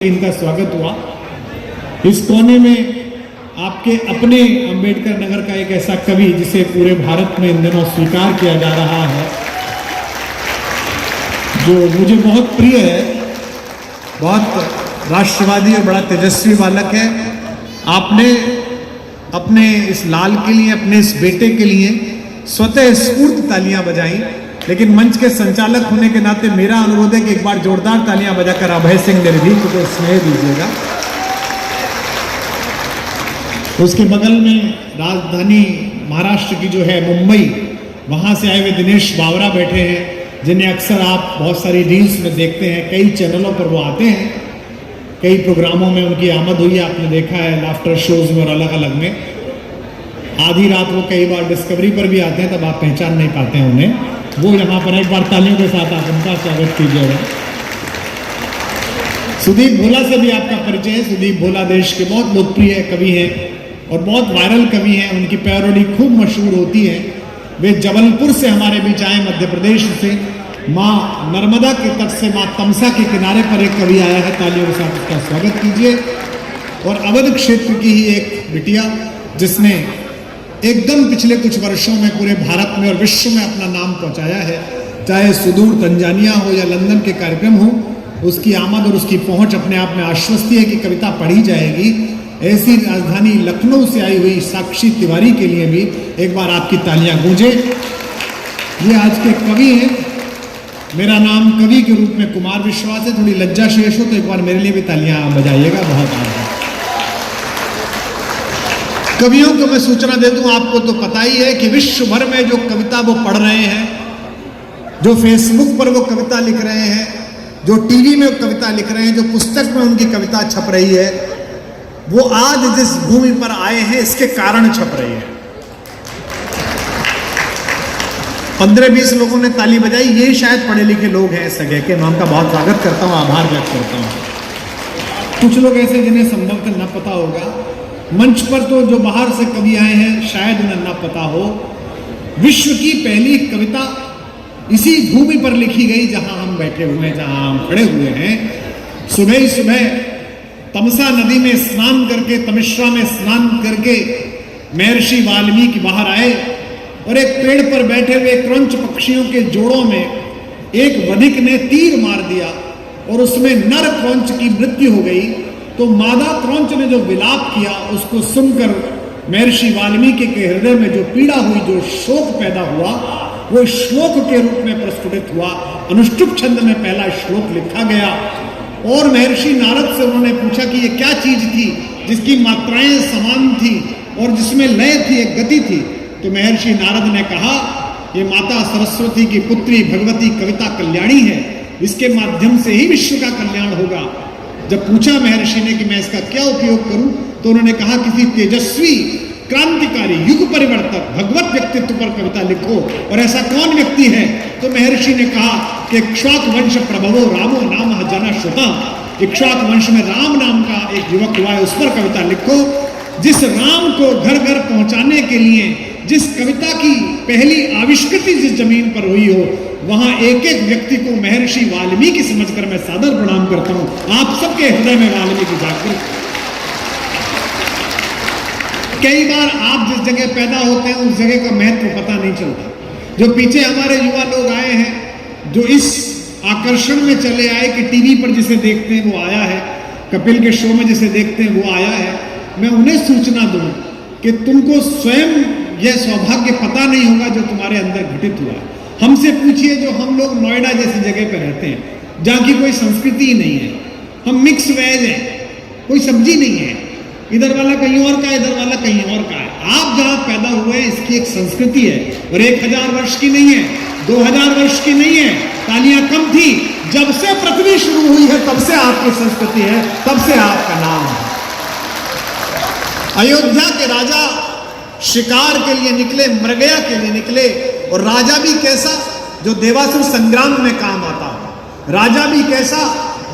इनका स्वागत हुआ। इस कोने में आपके अपने अंबेडकर नगर का एक ऐसा कवि जिसे पूरे भारत में इन दिनों स्वीकार किया जा रहा है, जो मुझे बहुत प्रिय है, बहुत राष्ट्रवादी और बड़ा तेजस्वी बालक है। आपने अपने इस लाल के लिए, अपने इस बेटे के लिए स्वतः स्फूर्त तालियां बजाई, लेकिन मंच के संचालक होने के नाते मेरा अनुरोध है कि एक बार जोरदार तालियां बजाकर अभय सिंह निर्भीक को स्नेह दीजिएगा। उसके बगल में राजधानी महाराष्ट्र की जो है मुंबई, वहां से आए हुए दिनेश बावरा बैठे हैं, जिन्हें अक्सर आप बहुत सारी रील्स में देखते हैं, कई चैनलों पर वो आते हैं, कई प्रोग्रामों में उनकी आमद हुई है, आपने देखा है लाफ्टर शोज में और अलग अलग में। आधी रात वो कई बार डिस्कवरी पर भी आते हैं, तब आप पहचान नहीं पाते हैं उन्हें। वो यहाँ पर एक बार तालियों के साथ आप उनका स्वागत कीजिएगा। सुदीप भोला से भी आपका परिचय है। सुदीप भोला देश के बहुत लोकप्रिय कवि हैं और बहुत वायरल कवि हैं, उनकी पैरोडी खूब मशहूर होती है। वे जबलपुर से हमारे बीच आए, मध्य प्रदेश से, माँ नर्मदा के तट से, माँ तमसा के किनारे पर एक कवि आया है, तालियों के साथ उसका स्वागत कीजिए। और अवध क्षेत्र की ही एक बिटिया जिसने एकदम पिछले कुछ वर्षों में पूरे भारत में और विश्व में अपना नाम पहुंचाया है, चाहे सुदूर तंजानिया हो या लंदन के कार्यक्रम हो, उसकी आमद और उसकी पहुंच अपने आप में आश्वस्ति है कि कविता पढ़ी जाएगी। ऐसी राजधानी लखनऊ से आई हुई साक्षी तिवारी के लिए भी एक बार आपकी तालियां गूंजे। ये आज के कवि हैं। मेरा नाम कवि के रूप में कुमार विश्वास है। थोड़ी लज्जा शेष हो तो एक बार मेरे लिए भी तालियां बजाइएगा। बहुत आभार। कवियों को मैं सूचना दे दूं, आपको तो पता ही है कि विश्व भर में जो कविता वो पढ़ रहे हैं, जो फेसबुक पर वो कविता लिख रहे हैं, जो टीवी में वो कविता लिख रहे हैं, जो पुस्तक में उनकी कविता छप रही है, वो आज जिस भूमि पर आए हैं इसके कारण छप रही है। 15-20 लोगों ने ताली बजाई, ये शायद पढ़े लिखे लोग हैं इस जगह के। मैं उनका बहुत स्वागत करता हूं, आभार व्यक्त करता हूं। कुछ लोग ऐसे जिन्हें संभवतः न पता होगा, मंच पर तो जो बाहर से कवि आए हैं शायद उन्हें ना पता हो, विश्व की पहली कविता इसी भूमि पर लिखी गई जहां हम बैठे हुए हैं, जहां हम खड़े हुए हैं। सुबह ही सुबह तमसा नदी में स्नान करके, तमिश्रा में स्नान करके महर्षि वाल्मीकि बाहर आए और एक पेड़ पर बैठे हुए क्रंच पक्षियों के जोड़ों में एक वधिक ने तीर मार दिया और उसमें नर क्रंच की मृत्यु हो गई। तो मादा क्रौंच ने जो विलाप किया, उसको सुनकर महर्षि वाल्मीकि के हृदय में जो पीड़ा हुई, जो शोक पैदा हुआ, वो श्लोक के रूप में प्रस्फुटित हुआ। अनुष्टुप छंद में पहला श्लोक लिखा गया और महर्षि नारद से उन्होंने पूछा कि ये क्या चीज थी जिसकी मात्राएं समान थी और जिसमें लय थी, एक गति थी। तो महर्षि नारद ने कहा, ये माता सरस्वती की पुत्री भगवती कविता कल्याणी है, इसके माध्यम से ही विश्व का कल्याण होगा। जब पूछा महर्षि ने कि मैं इसका क्या उपयोग करूं, तो उन्होंने कहा किसी तेजस्वी, क्रांतिकारी, युग परिवर्तक, भगवत व्यक्तित्व पर कविता लिखो। और ऐसा कौन व्यक्ति है? तो महर्षि ने कहा कि इक्ष्वाक वंश प्रभवो रामो नाम जना श्रुता। इक्ष्वाक वंश में राम नाम का एक युवक हुआ है, उस पर कविता लिखो। जिस राम को घर घर पहुंचाने के लिए जिस कविता की पहली आविष्कृति जिस जमीन पर हुई हो, वहां एक एक व्यक्ति को महर्षि वाल्मीकि समझकर मैं सादर प्रणाम करता हूं। आप सबके हृदय में वाल्मीकि जागृत। कई बार आप जिस जगह पैदा होते हैं उस जगह का महत्व पता नहीं चलता। जो पीछे हमारे युवा लोग आए हैं, जो इस आकर्षण में चले आए कि टीवी पर जिसे देखते हैं वो आया है, कपिल के शो में जिसे देखते हैं वो आया है, मैं उन्हें सूचना दूं कि तुमको स्वयं यह सौभाग्य पता नहीं होगा जो तुम्हारे अंदर घटित हुआ है। हमसे पूछिए, जो हम लोग नोएडा जैसी जगह पर रहते हैं, जहाँ की कोई संस्कृति ही नहीं है, हम मिक्स वेज हैं, कोई सब्जी नहीं है, इधर वाला कहीं और का, इधर वाला कहीं और का है। आप जहाँ पैदा हुए इसकी एक संस्कृति है और 1000 वर्ष की नहीं है, 2000 वर्ष की नहीं है। तालियां कम थी, जब से पृथ्वी शुरू हुई है तब से आपकी संस्कृति है, तब से आपका नाम है। अयोध्या के राजा शिकार के लिए निकले, मृगया के लिए निकले, और राजा भी कैसा जो देवासुर संग्राम में काम आता हो, राजा भी कैसा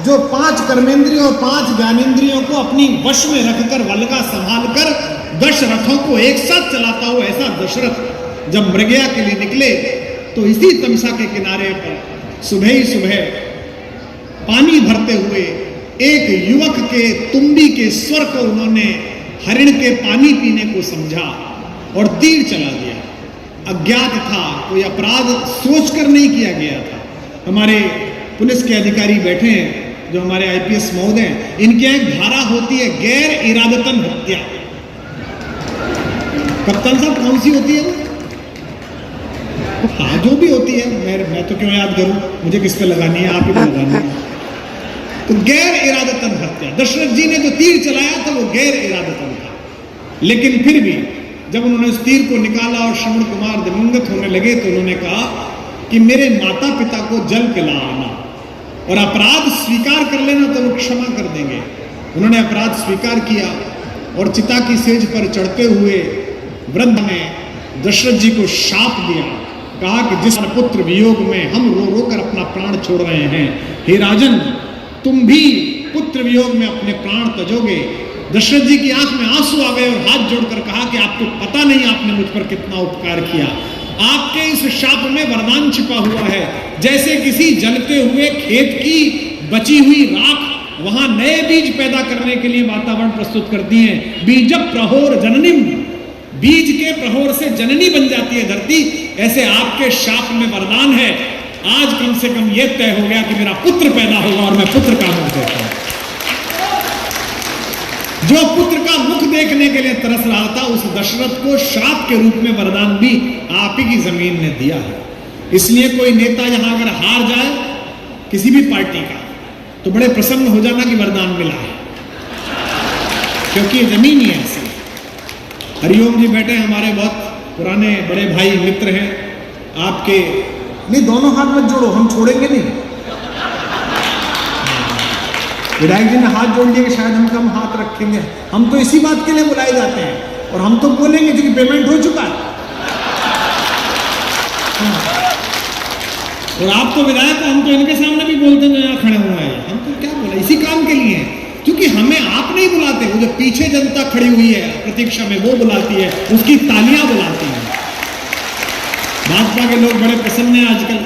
जो 5 कर्मेंद्रियों और 5 ज्ञानेंद्रियों को अपनी वश में रखकर वल्गा संभालकर 10 रथों को एक साथ चलाता हो। ऐसा दशरथ जब मृगया के लिए निकले तो इसी तमसा के किनारे पर सुबह ही सुबह पानी भरते हुए एक युवक के तुम्बी के स्वर को उन्होंने हरिण के पानी पीने को समझा और तीर चला दिया। अज्ञात था, कोई अपराध सोचकर नहीं किया गया था। हमारे पुलिस के अधिकारी बैठे हैं जो हमारे आईपीएस महोदय हैं, इनके एक धारा होती है गैर इरादतन हत्या। कप्तान साहब कौन सी होती है वो? हाँ जो भी होती है, मैं तो क्यों याद करूं, मुझे किस पे लगानी है, आप ही को लगानी है। तो गैर इरादतन हत्या, दशरथ जी ने जो तीर चलाया था वो गैर इरादतन था, लेकिन फिर भी जब उन्होंने उस तीर को निकाला और श्रवण कुमार दिवंगत होने लगे तो उन्होंने कहा कि मेरे माता पिता को जल पिला आना और अपराध स्वीकार कर लेना तो वो क्षमा कर देंगे। उन्होंने अपराध स्वीकार किया और चिता की सेज पर चढ़ते हुए वृद्ध ने दशरथ जी को शाप दिया, कहा कि जिस पुत्र वियोग में हम रो रो कर अपना प्राण छोड़ रहे हैं, हे राजन तुम भी पुत्र वियोग में अपने प्राण तजोगे। दशरथ जी की आंख में आंसू आ गए और हाथ जोड़कर कहा कि आपको पता नहीं आपने मुझ पर कितना उपकार किया। आपके इस शाप में वरदान छिपा हुआ है, जैसे किसी जलते हुए खेत की बची हुई राख वहां नए बीज पैदा करने के लिए वातावरण प्रस्तुत करती है। बीज प्रहोर जननीम, बीज के प्रहोर से जननी बन जाती है धरती, ऐसे आपके शाप में वरदान है। आज कम से कम यह तय हो गया कि मेरा पुत्र पैदा होगा और मैं पुत्र का मुख देखता हूं। जो पुत्र का मुख देखने के लिए तरस रहा था, उस दशरथ को श्राप के रूप में वरदान भी आप ही की जमीन ने दिया है। इसलिए कोई नेता यहां अगर हार जाए किसी भी पार्टी का, तो बड़े प्रसन्न हो जाना कि वरदान मिला है, क्योंकि जमीन ही ऐसी। हरिओम जी बैठे हमारे बहुत पुराने बड़े भाई मित्र हैं आपके। नहीं दोनों हाथ मत जोड़ो, हम छोड़ेंगे नहीं। विधायक जी ने हाथ जोड़ लिया कि शायद हम कम हाथ रखेंगे, हम तो इसी बात के लिए बुलाए जाते हैं और हम तो बोलेंगे क्योंकि पेमेंट हो चुका है। और आप तो विधायक हो, हम तो इनके सामने भी बोलते हैं यहाँ खड़े हुए हैं, हम तो क्या बोला इसी काम के लिए हैं, क्योंकि हमें आप नहीं बुलाते, वो जो पीछे जनता खड़ी हुई है प्रतीक्षा में वो बुलाती है, उसकी तालियां बुलाती हैं। भाजपा के लोग बड़े प्रसन्न हैं आजकल,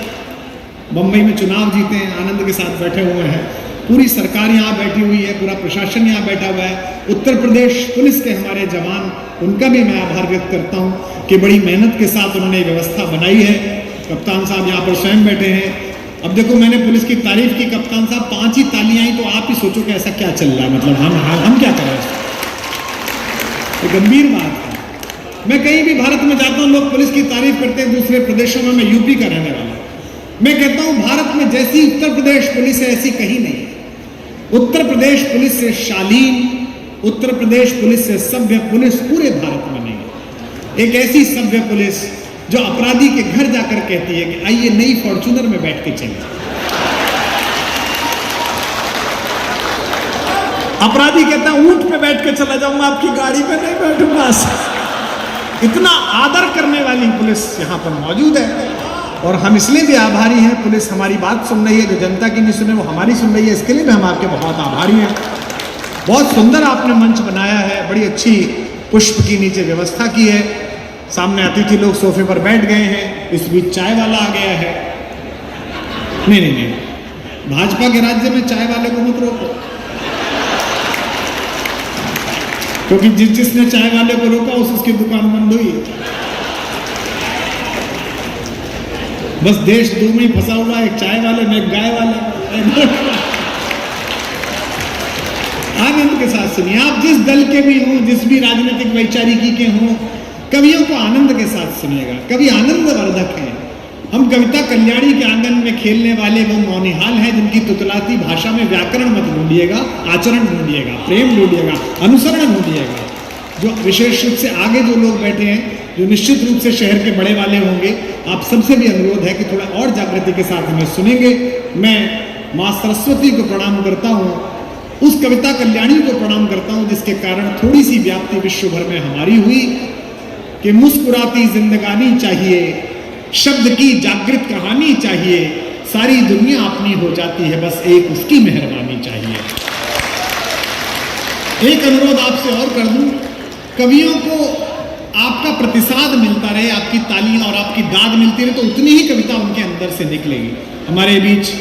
बंबई में चुनाव जीते हैं, आनंद के साथ बैठे हुए हैं, पूरी सरकार यहाँ बैठी हुई है, पूरा प्रशासन यहाँ बैठा हुआ है। उत्तर प्रदेश पुलिस के हमारे जवान, उनका भी मैं आभार व्यक्त करता हूँ कि बड़ी मेहनत के साथ उन्होंने व्यवस्था बनाई है। कप्तान साहब यहाँ पर स्वयं बैठे हैं। अब देखो मैंने पुलिस की तारीफ की, कप्तान साहब 5 ही तालियां आई, तो आप ही सोचो कि ऐसा क्या चल रहा है, मतलब हम क्या करें, तो गंभीर बात है। मैं कहीं भी भारत में जाता हूँ, लोग पुलिस की तारीफ करते हैं दूसरे प्रदेशों में, मैं यूपी का रहने वाला, मैं कहता हूँ भारत में जैसी उत्तर प्रदेश पुलिस है ऐसी कहीं नहीं। उत्तर प्रदेश पुलिस से शालीन, उत्तर प्रदेश पुलिस से सभ्य पुलिस पूरे भारत में नहीं है। एक ऐसी सभ्य पुलिस जो अपराधी के घर जाकर कहती है कि आइए नई फॉर्च्यूनर में बैठ के चलिए। अपराधी कहता है ऊंट पे बैठ के चला जाऊंगा, आपकी गाड़ी पे नहीं बैठूंगा। इतना आदर करने वाली पुलिस यहाँ पर मौजूद है और हम इसलिए भी आभारी हैं। पुलिस हमारी बात सुन रही है, जो जनता की नहीं सुने वो हमारी सुन रही है, इसके लिए भी हम आपके बहुत आभारी हैं। बहुत सुंदर आपने मंच बनाया है, बड़ी अच्छी पुष्प की नीचे व्यवस्था की है, सामने अतिथि लोग सोफे पर बैठ गए हैं, इस बीच चाय वाला आ गया है। नहीं, भाजपा के राज्य में चाय वाले को मत रोको, क्योंकि जिसने चाय वाले को रोका उसकी दुकान बंद हुई। बस देश दो में ही फंसा हुआ है, एक चाय वाले में एक गाय वाले। आनंद के साथ सुनिए, आप जिस दल के भी हों, जिस भी राजनीतिक वैचारिकी के हों, कवियों को आनंद के साथ सुनिएगा। कवि आनंद वर्धक है। हम कविता कल्याणी के आंगन में खेलने वाले वो मौनिहाल हैं जिनकी तुतलाती भाषा में व्याकरण मत ढूंढिएगा, आचरण ढूंढिएगा, प्रेम ढूंढिएगा, अनुसरण ढूंढिएगा। जो विशेष रूप से आगे जो लोग बैठे हैं, जो निश्चित रूप से शहर के बड़े वाले होंगे, आप सबसे भी अनुरोध है कि थोड़ा और जागृति के साथ हमें सुनेंगे। मैं माँ सरस्वती को प्रणाम करता हूँ, उस कविता कल्याणी को प्रणाम करता हूँ जिसके कारण थोड़ी सी व्याप्ति विश्व भर में हमारी हुई कि मुस्कुराती जिंदगानी चाहिए, शब्द की जागृत कहानी चाहिए, सारी दुनिया अपनी हो जाती है, बस एक उसकी मेहरबानी चाहिए। एक अनुरोध आपसे और कर दूं, कवियों को आपका प्रतिसाद मिलता रहे, आपकी तालियां और आपकी दाद मिलती रहे, तो उतनी ही कविता उनके अंदर से निकलेगी। हमारे बीच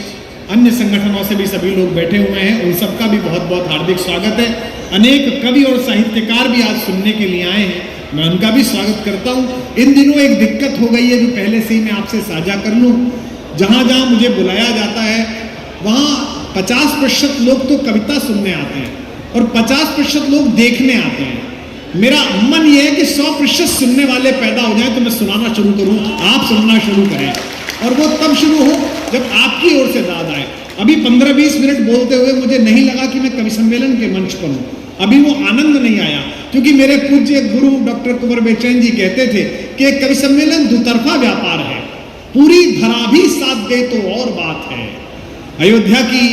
अन्य संगठनों से भी सभी लोग बैठे हुए हैं, उन सबका भी बहुत बहुत हार्दिक स्वागत है। अनेक कवि और साहित्यकार भी आज सुनने के लिए आए हैं, मैं उनका भी स्वागत करता हूँ। इन दिनों एक दिक्कत हो गई है जो पहले से ही मैं आपसे साझा कर लूँ। जहाँ जहाँ मुझे बुलाया जाता है वहाँ 50% लोग तो कविता सुनने आते हैं और 50% लोग देखने आते हैं। मेरा मन यह है कि 100% सुनने वाले पैदा हो जाए तो मैं सुनाना शुरू करूं, आप सुनना शुरू करें, और वो तब शुरू हो जब आपकी ओर से दाद आए। अभी 15-20 मिनट बोलते हुए मुझे नहीं लगा कि मैं कवि सम्मेलन के मंच पर हूं, अभी वो आनंद नहीं आया, क्योंकि मेरे पूज्य गुरु डॉक्टर कुंवर बेचैन जी कहते थे कि कवि सम्मेलन दुतरफा व्यापार है, पूरी धरा भी साथ दे तो और बात है। अयोध्या की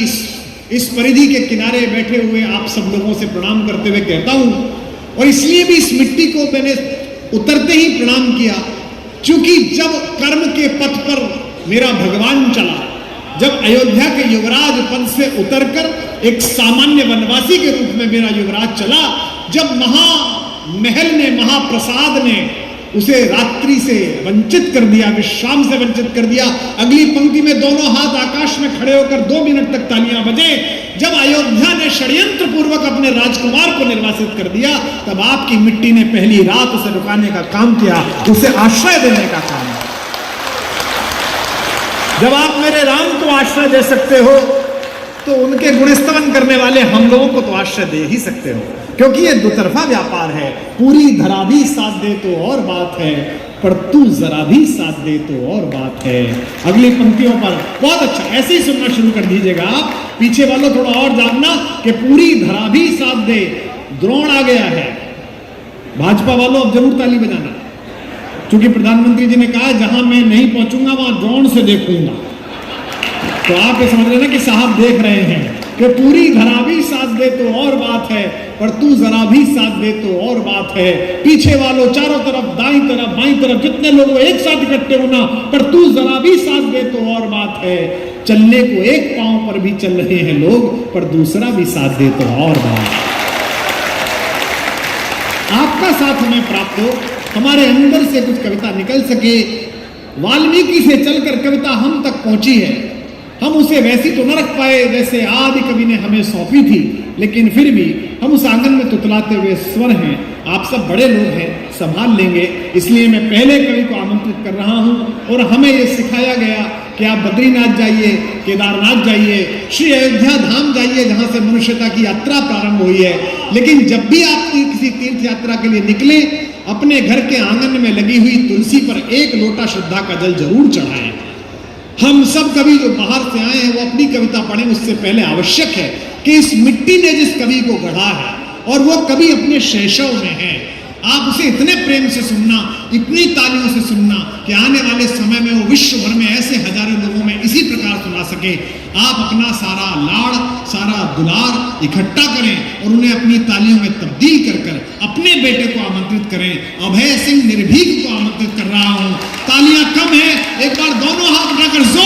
इस परिधि के किनारे बैठे हुए आप सब लोगों से प्रणाम करते हुए कहता हूं, और इसलिए भी इस मिट्टी को मैंने उतरते ही प्रणाम किया, क्योंकि जब कर्म के पथ पर मेरा भगवान चला, जब अयोध्या के युवराज पद से उतरकर एक सामान्य वनवासी के रूप में मेरा युवराज चला, जब महामहल ने, महाप्रसाद ने उसे रात्रि से वंचित कर दिया, विश्राम से वंचित कर दिया, अगली पंक्ति में दोनों हाथ आकाश में खड़े होकर 2 मिनट तक तालियां बजे, जब अयोध्या ने षड्यंत्र पूर्वक अपने राजकुमार को निर्वासित कर दिया, तब आपकी मिट्टी ने पहली रात उसे रुकाने का काम किया, उसे आश्रय देने का काम। जब आप मेरे राम को आश्रय दे सकते हो तो उनके गुणस्तवन करने वाले हम लोगों को तो आश्रय दे ही सकते हो, क्योंकि ये दुतरफा व्यापार है। पूरी धरा भी साथ दे तो और बात है, पर तू जरा भी साथ दे तो और बात है। अगली पंक्तियों पर बहुत अच्छा ऐसे ही सुनना शुरू कर दीजिएगा आप, पीछे वालों थोड़ा और जानना कि पूरी धरा भी साथ दे, द्रोण आ गया है। भाजपा वालों अब जरूर ताली बजाना, क्योंकि प्रधानमंत्री जी ने कहा जहां मैं नहीं पहुंचूंगा वहां द्रोण से देखूंगा। तो आप ये समझ लेना कि साहब देख रहे हैं कि पूरी धरा भी साथ दे तो और बात है, पर तू जरा भी साथ दे तो और बात है। पीछे वालों चारों तरफ, दाईं तरफ, बाईं तरफ, जितने लोग एक साथ इकट्ठे होना, पर तू जरा भी साथ दे तो और बात है। चलने को एक पांव पर भी चल रहे हैं लोग, पर दूसरा भी साथ दे तो और बात। आपका साथ हमें प्राप्त हो, हमारे अंदर से कुछ कविता निकल सके। वाल्मीकि से चलकर कविता हम तक पहुंची है, हम उसे वैसी तो न रख पाए जैसे आदि कवि ने हमें सौंपी थी, लेकिन फिर भी हम उस आंगन में तुतलाते हुए स्वर हैं। आप सब बड़े लोग हैं, संभाल लेंगे, इसलिए मैं पहले कवि को आमंत्रित कर रहा हूं। और हमें यह सिखाया गया कि आप बद्रीनाथ जाइए, केदारनाथ जाइए, श्री अयोध्या धाम जाइए, जहां से मनुष्यता की यात्रा प्रारंभ हुई है। लेकिन जब भी आप किसी तीर्थ यात्रा के लिए निकले, अपने घर के आंगन में लगी हुई तुलसी पर 1 लोटा श्रद्धा का जल जरूर चढ़ाएं। हम सब कवि जो बाहर से आए हैं वो अपनी कविता पढ़ें, उससे पहले आवश्यक है कि इस मिट्टी ने जिस कवि को गढ़ा है, और वो कवि अपने शैशव में है, आप उसे इतने प्रेम से सुनना, इतनी तालियों से सुनना कि आने वाले समय में वो विश्व भर में ऐसे हजारों लोगों में इसी प्रकार सुना सके। आप अपना सारा लाड़, सारा दुलार इकट्ठा करें और उन्हें अपनी तालियों में तब्दील कर कर अपने बेटे को आमंत्रित करें। अभय सिंह निर्भीक को आमंत्रित कर रहा हूं। तालियां कम है, एक बार दोनों हाथ उठाकर जोर